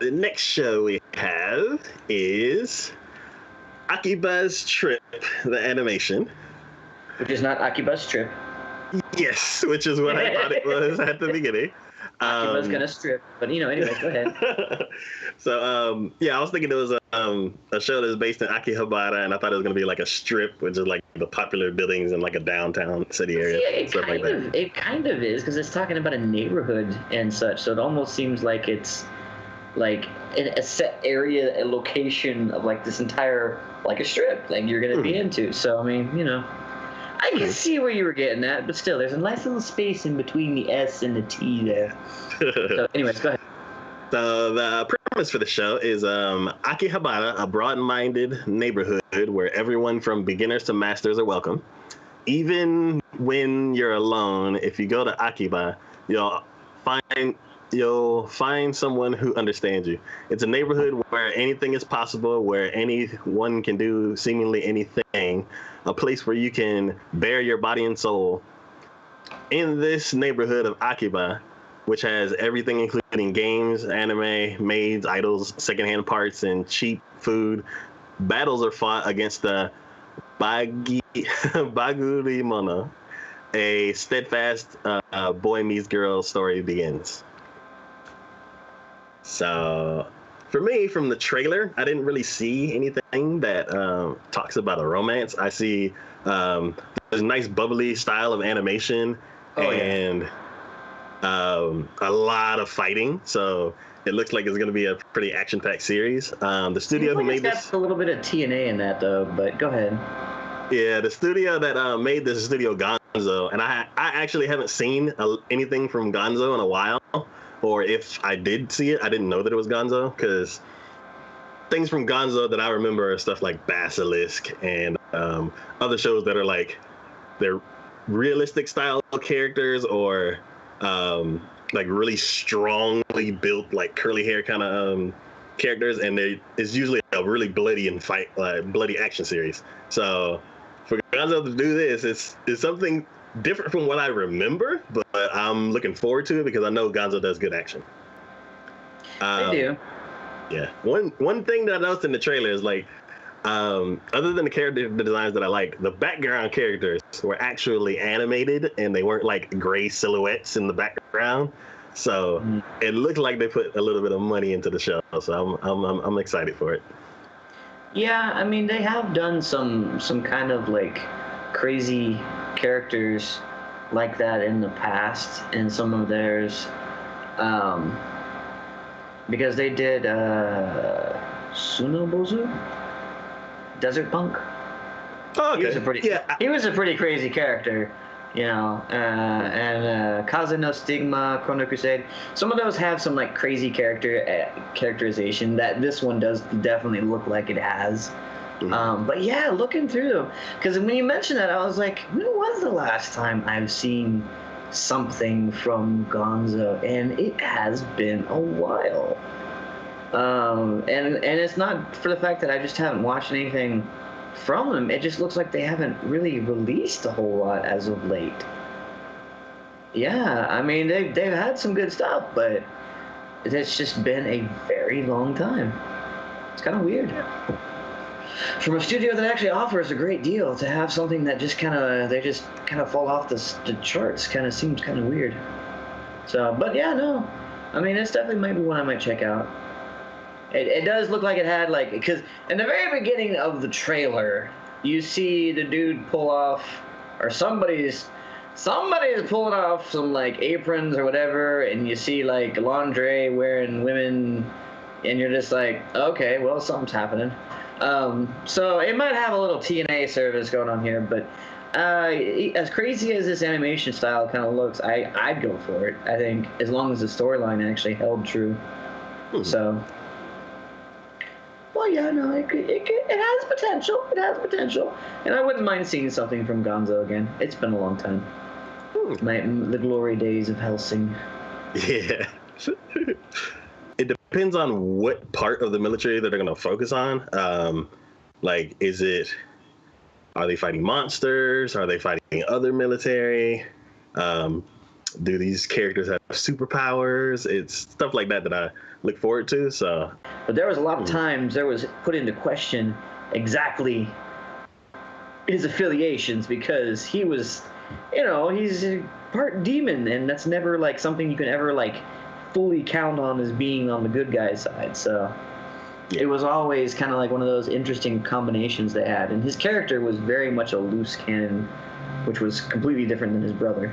The next show we have is AKIBA's Trip, the animation. Which is not AKIBA's Trip. Yes, which is what I thought it was at the beginning. AKIBA's gonna strip, but anyways, go ahead. So, I was thinking it was a show that's based in Akihabara, and I thought it was gonna be like a strip, which is like the popular buildings in like a downtown city area. It kind of is, because it's talking about a neighborhood and such. So it almost seems like it's like a set area, a location of like this entire, like a strip, like you're gonna be into. So I mean, I can see where you were getting at, but still, there's a nice little space in between the S and the T there. So, anyways, go ahead. So the premise for the show is Akihabara, a broad-minded neighborhood where everyone from beginners to masters are welcome. Even when you're alone, if you go to Akiba, you'll find someone who understands you. It's a neighborhood where anything is possible, where anyone can do seemingly anything, a place where you can bare your body and soul. In this neighborhood of Akiba, which has everything including games, anime, maids, idols, secondhand parts, and cheap food, battles are fought against the Bagurimono. A steadfast boy meets girl story begins. So, for me, from the trailer, I didn't really see anything that talks about a romance. I see there's a nice bubbly style of animation and a lot of fighting. So it looks like it's going to be a pretty action-packed series. The studio who made this... It's got a little bit of TNA in that, though, but go ahead. Yeah, the studio that made this Studio Gonzo, and I actually haven't seen anything from Gonzo in a while. Or if I did see it, I didn't know that it was Gonzo, because things from Gonzo that I remember are stuff like Basilisk and other shows that are like they're realistic style characters or like really strongly built, like curly hair kind of characters, and it's usually a really bloody and bloody action series. So for Gonzo to do this, it's something different from what I remember, but I'm looking forward to it because I know Gonzo does good action. They do. Yeah. One thing that I noticed in the trailer is like, other than the character designs that I like, the background characters were actually animated and they weren't like gray silhouettes in the background. So it looked like they put a little bit of money into the show. So I'm excited for it. Yeah, I mean, they have done some kind of like crazy characters like that in the past in some of theirs, because they did Sunobozu, Desert Punk. Oh, okay. He was a pretty crazy character, and Kaze no Stigma, Chrono Crusade. Some of those have some like crazy characterization that this one does definitely look like it has. But yeah, looking through them, because when you mentioned that, I was like, when was the last time I've seen something from Gonzo? And it has been a while. And it's not for the fact that I just haven't watched anything from them. It just looks like they haven't really released a whole lot as of late. Yeah, I mean, they've had some good stuff, but it's just been a very long time. It's kind of weird. From a studio that actually offers a great deal to have something that just kind of fall off the charts kind of seems kind of weird. So, but yeah, no, I mean, it's definitely might be one I might check out. It does look like it had like, because in the very beginning of the trailer, you see the dude pull off, or somebody's pulling off some like aprons or whatever, and you see like lingerie wearing women, and you're just like, okay, well, something's happening. So it might have a little TNA service going on here, but as crazy as this animation style kind of looks, I'd go for it. I think as long as the storyline actually held true. So, well, yeah, no, it has potential. It has potential, and I wouldn't mind seeing something from Gonzo again. It's been a long time. The glory days of Hellsing. Yeah. It depends on what part of the military that they're going to focus on. Like, are they fighting monsters? Are they fighting other military? do these characters have superpowers? It's stuff like that I look forward to. So, but there was a lot of times there was put into question exactly his affiliations, because he was, he's a part demon, and that's never like something you can ever like fully count on as being on the good guy's side. So it was always kind of like one of those interesting combinations they had, and his character was very much a loose cannon, which was completely different than his brother.